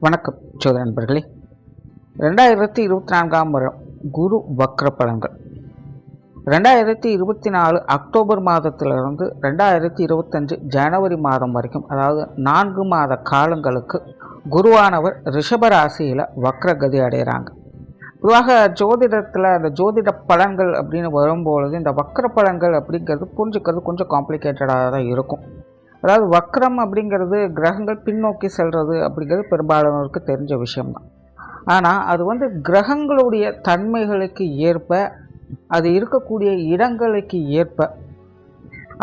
வணக்கம் சோதர நண்பர்களே. 2024ஆம் வருடம் குரு வக்ர பலன்கள் 2024 அக்டோபர் மாதத்திலிருந்து 2025 ஜனவரி மாதம் வரைக்கும், அதாவது 4 மாத காலங்களுக்கு குருவானவர் ரிஷப ராசியில் வக்ரகதி அடைகிறாங்க. பொதுவாக ஜோதிடத்தில் அந்த ஜோதிட பலன்கள் அப்படின்னு வரும்பொழுது இந்த வக்ர பலன்கள் அப்படிங்கிறது புரிஞ்சுக்கிறது கொஞ்சம் காம்ப்ளிகேட்டடாக தான் இருக்கும். அதாவது வக்ரம் அப்படிங்கிறது கிரகங்கள் பின்னோக்கி செல்வது அப்படிங்கிறது பெரும்பாலானோருக்கு தெரிஞ்ச விஷயம்தான். ஆனால் அது கிரகங்களுடைய தன்மைகளுக்கு ஏற்ப, அது இருக்கக்கூடிய இடங்களுக்கு ஏற்ப,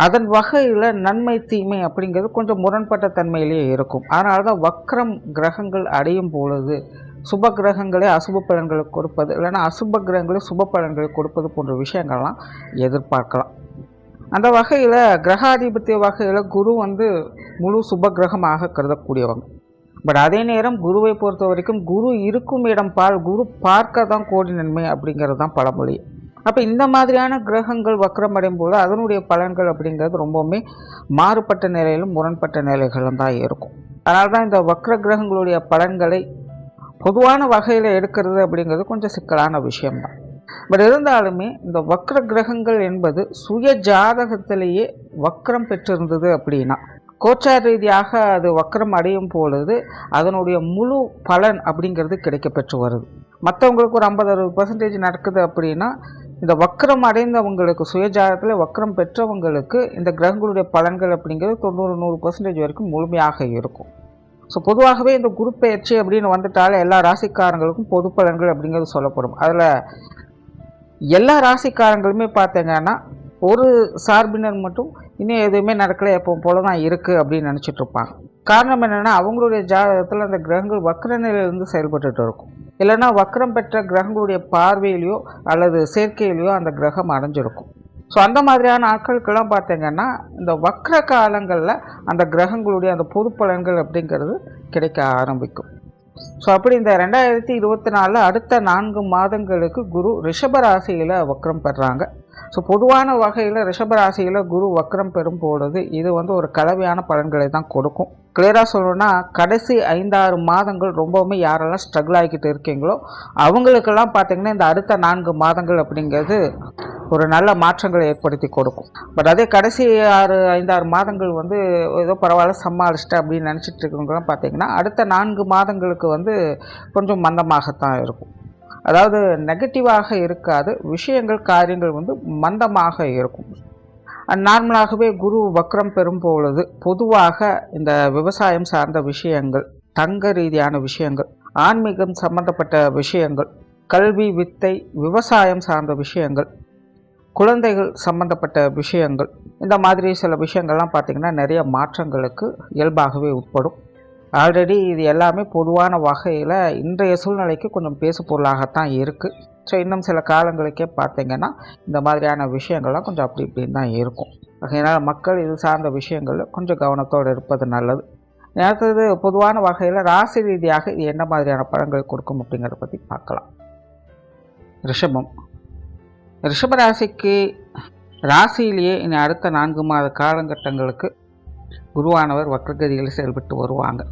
அதன் வகையில் நன்மை தீமை அப்படிங்கிறது கொஞ்சம் முரண்பட்ட தன்மையிலேயே இருக்கும். அதனால தான் வக்ரம் கிரகங்கள் அடையும் பொழுது சுப கிரகங்களே அசுப பலன்களை கொடுப்பது, இல்லைன்னா அசுப கிரகங்களே சுப பலன்களை கொடுப்பது போன்ற விஷயங்கள்லாம் எதிர்பார்க்கலாம். அந்த வகையில் கிரகாதிபத்திய வகையில் குரு முழு சுப கிரகமாக கருதக்கூடியவங்க. பட் அதே நேரம் குருவை பொறுத்த வரைக்கும் குரு இருக்கும் இடம் குரு பார்க்க தான் கோடி நன்மை அப்படிங்கிறது தான் பழமொழி. அப்போ இந்த மாதிரியான கிரகங்கள் வக்ரம் அடையும் போது அதனுடைய பலன்கள் அப்படிங்கிறது ரொம்பவுமே மாறுபட்ட நிலையிலும் முரண்பட்ட நிலைகளும் தான் இருக்கும். அதனால தான் இந்த வக்ர கிரகங்களுடைய பலன்களை பொதுவான வகையில் எடுக்கிறது அப்படிங்கிறது கொஞ்சம் சிக்கலான விஷயம்தான். பட் இருந்தாலுமே இந்த வக்ர கிரகங்கள் என்பது சுய ஜாதகத்திலேயே வக்ரம் பெற்றிருந்தது அப்படின்னா, கோச்சார ரீதியாக அது வக்ரம் அடையும் பொழுது அதனுடைய முழு பலன் அப்படிங்கிறது கிடைக்க பெற்று வருது. மற்றவங்களுக்கு ஒரு 50-60% நடக்குது அப்படின்னா, இந்த வக்ரம் அடைந்தவங்களுக்கு சுயஜாதகத்தில் வக்ரம் பெற்றவங்களுக்கு இந்த கிரகங்களுடைய பலன்கள் அப்படிங்கிறது 90-100% வரைக்கும் முழுமையாக இருக்கும். ஸோ பொதுவாகவே இந்த குரு பெயர்ச்சி அப்படின்னு வந்துட்டாலே எல்லா ராசிக்காரங்களுக்கும் பொது பலன்கள் அப்படிங்கிறது சொல்லப்படும். அதில் எல்லா ராசிக்காரங்களுமே பார்த்தீங்கன்னா ஒரு சார்பினர் மட்டும் இன்னும் எதுவுமே நடக்கலை, எப்போ போல தான் இருக்குது அப்படின்னு நினச்சிட்டு இருப்பாங்க. காரணம் என்னென்னா, அவங்களுடைய ஜாதகத்தில் அந்த கிரகங்கள் வக்ர நிலையிலிருந்து செயல்பட்டு இருக்கும். இல்லைன்னா வக்ரம் பெற்ற கிரகங்களுடைய பார்வையிலையோ அல்லது சேர்க்கையிலையோ அந்த கிரகம் அடைஞ்சிருக்கும். ஸோ அந்த மாதிரியான ஆட்களுக்கெல்லாம் பார்த்தீங்கன்னா இந்த வக்ர காலங்களில் அந்த கிரகங்களுடைய அந்த பொது பலன்கள் அப்படிங்கிறது கிடைக்க ஆரம்பிக்கும். ஸோ அப்படி இந்த 2024 அடுத்த 4 மாதங்களுக்கு குரு ரிஷபராசியில் வக்ரம் பெறாங்க. ஸோ பொதுவான வகையில் ரிஷபராசியில் குரு வக்ரம் பெறும் பொழுது இது ஒரு கலவையான பலன்களை தான் கொடுக்கும். கிளியராக சொல்லணும்னா, கடைசி 5-6 மாதங்கள் ரொம்பவுமே யாரெல்லாம் ஸ்ட்ரகிள் ஆகிக்கிட்டு இருக்கீங்களோ அவங்களுக்கெல்லாம் பார்த்திங்கன்னா இந்த அடுத்த 4 மாதங்கள் அப்படிங்கிறது ஒரு நல்ல மாற்றங்களை ஏற்படுத்தி கொடுக்கும். பட் அதே கடைசி 5-6 மாதங்கள் ஏதோ பரவாயில்ல சமாளிச்சிட்டு அப்படின்னு நினச்சிட்டு இருக்கிறவங்களாம் பார்த்திங்கன்னா அடுத்த 4 மாதங்களுக்கு கொஞ்சம் மந்தமாகத்தான் இருக்கும். அதாவது நெகட்டிவாக இருக்காது, விஷயங்கள் காரியங்கள் மந்தமாக இருக்கும். நார்மலாகவே குரு வக்ரம் பெறும் பொழுது பொதுவாக இந்த விவசாயம் சார்ந்த விஷயங்கள், தங்க ரீதியான விஷயங்கள், ஆன்மீகம் சம்பந்தப்பட்ட விஷயங்கள், கல்வி வித்தை, விவசாயம் சார்ந்த விஷயங்கள், குழந்தைகள் சம்பந்தப்பட்ட விஷயங்கள், இந்த மாதிரி சில விஷயங்கள்லாம் பார்த்திங்கன்னா நிறைய மாற்றங்களுக்கு இயல்பாகவே உட்படும். ஆல்ரெடி இது எல்லாமே பொதுவான வகையில் இன்றைய சூழ்நிலைக்கு கொஞ்சம் பேசு பொருளாகத்தான் இருக்குது. ஸோ இன்னும் சில காலங்களுக்கே பார்த்திங்கன்னா இந்த மாதிரியான விஷயங்கள்லாம் கொஞ்சம் அப்படி இப்படின்னு தான் இருக்கும். அதனால் மக்கள் இது சார்ந்த விஷயங்களில் கொஞ்சம் கவனத்தோடு இருப்பது நல்லது. அடுத்தது பொதுவான வகையில் ராசி ரீதியாக இது என்ன மாதிரியான பலன்கள் கொடுக்கும் அப்படிங்கிறத பற்றி பார்க்கலாம். ரிஷபம். ரிஷபராசிக்கு ராசியிலேயே இனி அடுத்த 4 மாத காலகட்டங்களுக்கு குருவானவர் வக்ரகதியில் செயல்பட்டு வருவாங்க.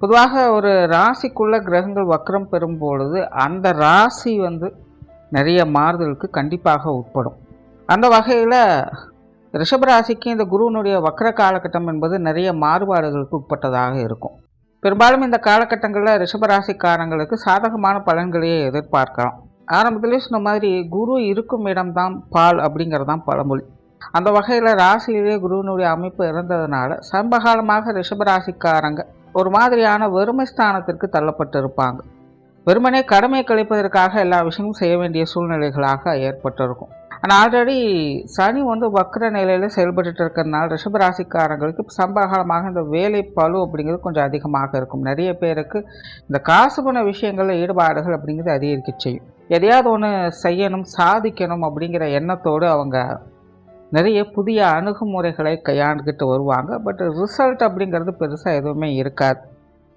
பொதுவாக ஒரு ராசிக்குள்ள கிரகங்கள் வக்ரம் பெறும் பொழுது அந்த ராசி நிறைய மாறுதலுக்கு கண்டிப்பாக உட்படும். அந்த வகையில் ரிஷபராசிக்கு இந்த குருவினுடைய வக்ர காலகட்டம் என்பது நிறைய மாறுபாடுகளுக்கு உட்பட்டதாக இருக்கும். பெரும்பாலும் இந்த காலகட்டங்களில் ரிஷபராசிக்காரங்களுக்கு சாதகமான பலன்களையே எதிர்பார்க்கலாம். ஆரம்பத்திலே சொன்ன மாதிரி குரு இருக்கும் இடம்தான் பால் அப்படிங்கிறது தான் பழமொழி. அந்த வகையில் ராசியிலே குருவினுடைய அமைப்பு இருந்ததுனால சமகாலமாக ரிஷபராசிக்காரங்க ஒரு மாதிரியான வறுமை ஸ்தானத்திற்கு தள்ளப்பட்டு இருப்பாங்க. வெறுமனே கடமை கழிப்பதற்காக எல்லா விஷயமும் செய்ய வேண்டிய சூழ்நிலைகளாக ஏற்பட்டிருக்கும். ஆனால் ஆல்ரெடி சனி வக்ர நிலையில் செயல்பட்டு இருக்கிறதுனால ரிஷபராசிக்காரங்களுக்கு சமகாலமாக இந்த வேலை பளு அப்படிங்கிறது கொஞ்சம் அதிகமாக இருக்கும். நிறைய பேருக்கு இந்த காசு பண விஷயங்களில் ஈடுபாடுகள் அப்படிங்கிறது அதிகரிக்க செய்யும். எதையாவது ஒன்று செய்யணும், சாதிக்கணும் அப்படிங்கிற எண்ணத்தோடு அவங்க நிறைய புதிய அணுகுமுறைகளை கையாண்டுக்கிட்டு வருவாங்க. பட் ரிசல்ட் அப்படிங்கிறது பெருசாக எதுவுமே இருக்காது.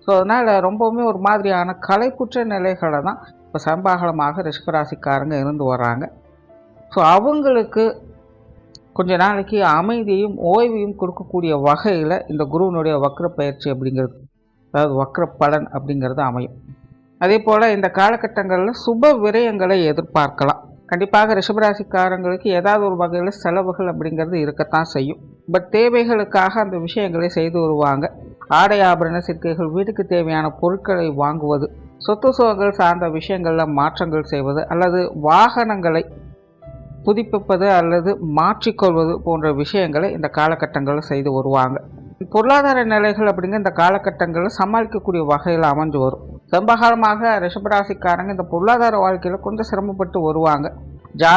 ஸோ அதனால் ரொம்பவுமே ஒரு மாதிரியான கலைப்புற்ற நிலைகளை தான் இப்போ சமகாலமாக ரிஷபராசிக்காரங்க இருந்து வர்றாங்க. ஸோ அவங்களுக்கு கொஞ்ச நாளைக்கு அமைதியையும் ஓய்வையும் கொடுக்கக்கூடிய வகையில் இந்த குருவினுடைய வக்ர பயிற்சி அப்படிங்கிறது அதாவது வக்ர பலன் அப்படிங்கிறது அமையும். அதே போல் இந்த காலகட்டங்களில் சுப விரயங்களை எதிர்பார்க்கலாம். கண்டிப்பாக ரிஷபராசிக்காரங்களுக்கு ஏதாவது ஒரு வகையில் செலவுகள் அப்படிங்கிறது இருக்கத்தான் செய்யும். பட் தேவைகளுக்காக அந்த விஷயங்களை செய்து வருவாங்க. ஆடை ஆபரண சேர்க்கைகள், வீட்டுக்கு தேவையான பொருட்களை வாங்குவது, சொத்து சுகங்கள் சார்ந்த விஷயங்களில் மாற்றங்கள் செய்வது, அல்லது வாகனங்களை புதுப்பிப்பது அல்லது மாற்றிக்கொள்வது போன்ற விஷயங்களை இந்த காலகட்டங்களில் செய்து வருவாங்க. பொருளாதார நிலைகள் அப்படிங்கிற இந்த காலகட்டங்களில் சமாளிக்கக்கூடிய வகையில் அமைஞ்சு வரும். சம்பகாலமாக ரிஷபராசிக்காரங்க இந்த பொருளாதார வாழ்க்கையில் கொஞ்சம் சிரமப்பட்டு வருவாங்க.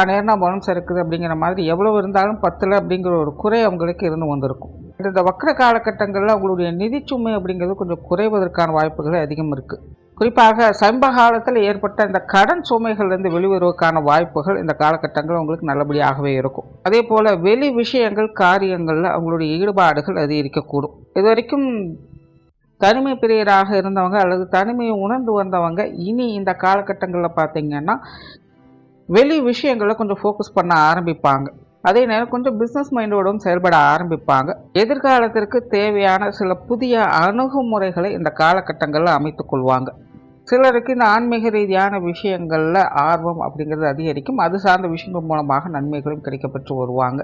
நேர்னா மனம் சறுக்குது அப்படிங்கிற மாதிரி எவ்வளவு இருந்தாலும் பத்தில் அப்படிங்கிற ஒரு குறை அவங்களுக்கு இருந்து வந்திருக்கும். இந்த வக்ர காலகட்டங்களில் அவங்களுடைய நிதிச்சுமை அப்படிங்கிறது கொஞ்சம் குறைவதற்கான வாய்ப்புகள் அதிகம் இருக்குது. குறிப்பாக சமீப காலத்தில் ஏற்பட்ட இந்த கடன் சுமைகள்லேருந்து வெளிவருவதற்கான வாய்ப்புகள் இந்த காலகட்டங்கள் உங்களுக்கு நல்லபடியாகவே இருக்கும். அதே போல் வெளி விஷயங்கள் காரியங்களில் அவங்களுடைய ஈடுபாடுகள் அதிகரிக்கக்கூடும். இது வரைக்கும் தனிமை பிரியராக இருந்தவங்க அல்லது தனிமையை உணர்ந்து வந்தவங்க இனி இந்த காலகட்டங்களில் பார்த்திங்கன்னா வெளி விஷயங்களில் கொஞ்சம் ஃபோக்கஸ் பண்ண ஆரம்பிப்பாங்க. அதே நேரம் கொஞ்சம் பிஸ்னஸ் மைண்டோடும் செயல்பட ஆரம்பிப்பாங்க. எதிர்காலத்திற்கு தேவையான சில புதிய அணுகுமுறைகளை இந்த காலகட்டங்களில் அமைத்து கொள்வாங்க. சிலருக்கு இந்த ஆன்மீக ரீதியான விஷயங்களில் ஆர்வம் அப்படிங்கிறது அதிகரிக்கும். அது சார்ந்த விஷயங்கள் மூலமாக நன்மைகளும் கிடைக்கப்பெற்று வருவாங்க.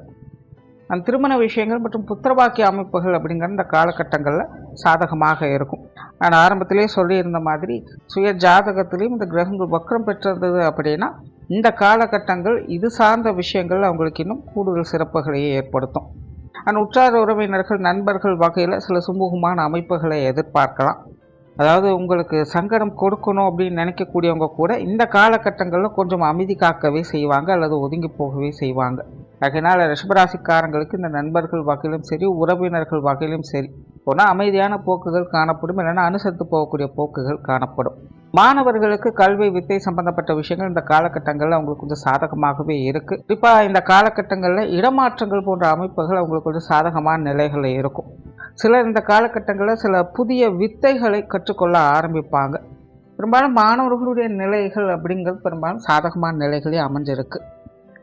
அந்த திருமண விஷயங்கள் மற்றும் புத்திரபாக்கிய அமைப்புகள் அப்படிங்கிற இந்த காலகட்டங்களில் சாதகமாக இருக்கும். நான் ஆரம்பத்திலே சொல்லியிருந்த மாதிரி சுய ஜாதகத்திலையும் இந்த கிரகங்கள் வக்ரம் பெற்றிருந்தது அப்படின்னா இந்த காலகட்டங்கள் இது சார்ந்த விஷயங்கள் அவங்களுக்கு இன்னும் கூடுதல் சிறப்புகளையே ஏற்படுத்தும். ஆனால் உற்றார் உறவினர்கள் நண்பர்கள் வகையில் சில சுமூகமான அமைப்புகளை எதிர்பார்க்கலாம். அதாவது உங்களுக்கு சங்கடம் கொடுக்கணும் அப்படின்னு நினைக்கக்கூடியவங்க கூட இந்த காலகட்டங்களில் கொஞ்சம் அமைதி காக்கவே செய்வாங்க அல்லது ஒதுங்கி போகவே செய்வாங்க. அதனால் ரிஷபராசிக்காரங்களுக்கு இந்த நண்பர்கள் வகையிலும் சரி, உறவினர்கள் வகையிலும் சரி போனால் அமைதியான போக்குகள் காணப்படும், இல்லைன்னா அனுசரித்து போகக்கூடிய போக்குகள் காணப்படும். மாணவர்களுக்கு கல்வி வித்தை சம்பந்தப்பட்ட விஷயங்கள் இந்த காலகட்டங்களில் அவங்களுக்கு கொஞ்சம் சாதகமாகவே இருக்குது. குறிப்பாக இந்த காலகட்டங்களில் இடமாற்றங்கள் போன்ற அமைப்புகள் அவங்களுக்கு கொஞ்சம் சாதகமான நிலைகளில் இருக்கும். சிலர் இந்த காலகட்டங்களில் சில புதிய வித்தைகளை கற்றுக்கொள்ள ஆரம்பிப்பாங்க. பெரும்பாலும் மாணவர்களுடைய நிலைகள் அப்படிங்கிறது பெரும்பாலும் சாதகமான நிலைகளே அமைஞ்சிருக்கு.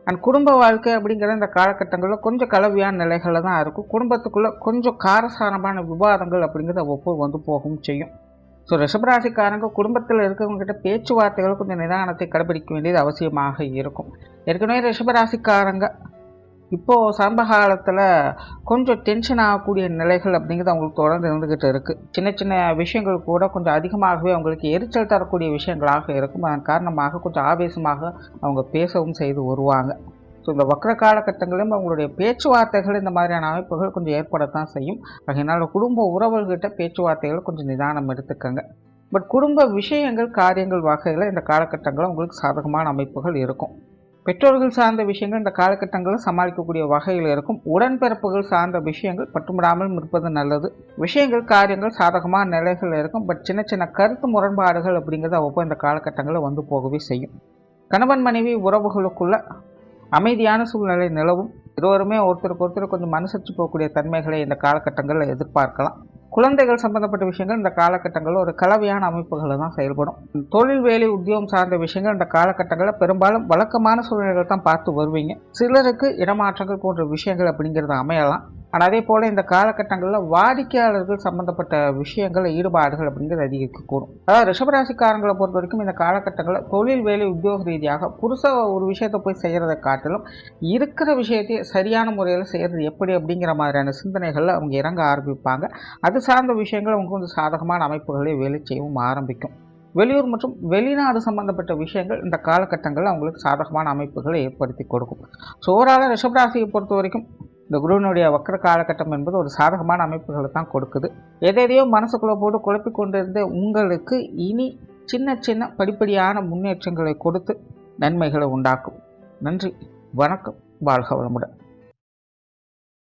அண்ட் குடும்ப வாழ்க்கை அப்படிங்கிற இந்த காலகட்டங்களில் கொஞ்சம் கலவையான நிலைகளில் தான் இருக்கும். குடும்பத்துக்குள்ளே கொஞ்சம் காரசாரமான விவாதங்கள் அப்படிங்கிறது அவ்வப்போது வந்து போகவும் செய்யும். ஸோ ரிஷபராசிக்காரங்க குடும்பத்தில் இருக்கிறவங்ககிட்ட பேச்சுவார்த்தைகள் கொஞ்சம் நிதானத்தை கடைபிடிக்க வேண்டியது அவசியமாக இருக்கும். ஏற்கனவே ரிஷபராசிக்காரங்க இப்போது சமீப காலத்தில் கொஞ்சம் டென்ஷன் ஆகக்கூடிய நிலைகள் அப்படிங்கிறது அவங்களுக்கு தொடர்ந்து இருந்துக்கிட்டு இருக்குது. சின்ன சின்ன விஷயங்கள் கூட கொஞ்சம் அதிகமாகவே அவங்களுக்கு எரிச்சல் தரக்கூடிய விஷயங்களாக இருக்கும். அதன் காரணமாக கொஞ்சம் ஆவேசமாக அவங்க பேசவும் செய்து வருவாங்க. ஸோ இந்த வக்ர காலகட்டங்களிலும் அவங்களுடைய பேச்சுவார்த்தைகள் இந்த மாதிரியான அமைப்புகள் கொஞ்சம் ஏற்படத்தான் செய்யும். அதனால் குடும்ப உறவுகள்கிட்ட பேச்சுவார்த்தைகள் கொஞ்சம் நிதானம் எடுத்துக்கங்க. பட் குடும்ப விஷயங்கள் காரியங்கள் வகையில் இந்த காலகட்டங்களில் உங்களுக்கு சாதகமான அமைப்புகள் இருக்கும். பெற்றோர்கள் சார்ந்த விஷயங்கள் இந்த காலகட்டங்களில் சமாளிக்கக்கூடிய வகையில் இருக்கும். உடன்பிறப்புகள் சார்ந்த விஷயங்கள் பட்டுமிடாமல் இருப்பது நல்லது. விஷயங்கள் காரியங்கள் சாதகமான நிலைகள் இருக்கும். பட் சின்ன சின்ன கருத்து முரண்பாடுகள் அப்படிங்கிறது அவ்வப்போ இந்த காலகட்டங்களில் வந்து போகவே செய்யும். கணவன் மனைவி உறவுகளுக்குள்ள அமைதியான சூழ்நிலை நிலவும். இருவருமே ஒருத்தருக்கு ஒருத்தர் கொஞ்சம் மனுசரித்து போகக்கூடிய தன்மைகளை இந்த காலகட்டங்களில் எதிர்பார்க்கலாம். குழந்தைகள் சம்பந்தப்பட்ட விஷயங்கள் இந்த காலகட்டங்களில் ஒரு கலவையான அமைப்புகளில் தான் செயல்படும். தொழில் வேலை உத்தியோகம் சார்ந்த விஷயங்கள் இந்த காலகட்டங்களில் பெரும்பாலும் வழக்கமான சூழ்நிலைகள் தான் பார்த்து வருவீங்க. சிலருக்கு இடமாற்றங்கள் போன்ற விஷயங்கள் அப்படிங்கிறது அமையலாம். ஆனால் அதே போல் இந்த காலகட்டங்களில் வாடிக்கையாளர்கள் சம்பந்தப்பட்ட விஷயங்கள் ஈடுபாடுகள் அப்படிங்கிறது அதிகரிக்கக்கூடும். அதாவது ரிஷபராசிக்காரங்களை பொறுத்த வரைக்கும் இந்த காலகட்டங்களில் தொழில் வேலை உத்தியோக ரீதியாக புதுசாக ஒரு விஷயத்தை போய் செய்கிறதை காட்டிலும் இருக்கிற விஷயத்தை சரியான முறையில் செய்கிறது எப்படி அப்படிங்கிற மாதிரியான சிந்தனைகளில் அவங்க இறங்க ஆரம்பிப்பாங்க. அது சார்ந்த விஷயங்கள் அவங்க கொஞ்சம் சாதகமான அமைப்புகளை வேலை செய்யவும் ஆரம்பிக்கும். வெளியூர் மற்றும் வெளிநாடு சம்பந்தப்பட்ட விஷயங்கள் இந்த காலகட்டங்களில் அவங்களுக்கு சாதகமான அமைப்புகளை ஏற்படுத்தி கொடுக்கும். ஸோ ஓவராலாக ரிஷபராசியை பொறுத்த வரைக்கும் இந்த குருவினுடைய வக்ர காலகட்டம் என்பது ஒரு சாதகமான அமைப்புகளை தான் கொடுக்குது. எதையோ மனசுக்குள்ளே போட்டு குழப்பிக் கொண்டிருந்த உங்களுக்கு இனி சின்ன சின்ன படிப்படியான முன்னேற்றங்களை கொடுத்து நன்மைகளை உண்டாக்கும். நன்றி, வணக்கம், வாழ்க வளமுடன்.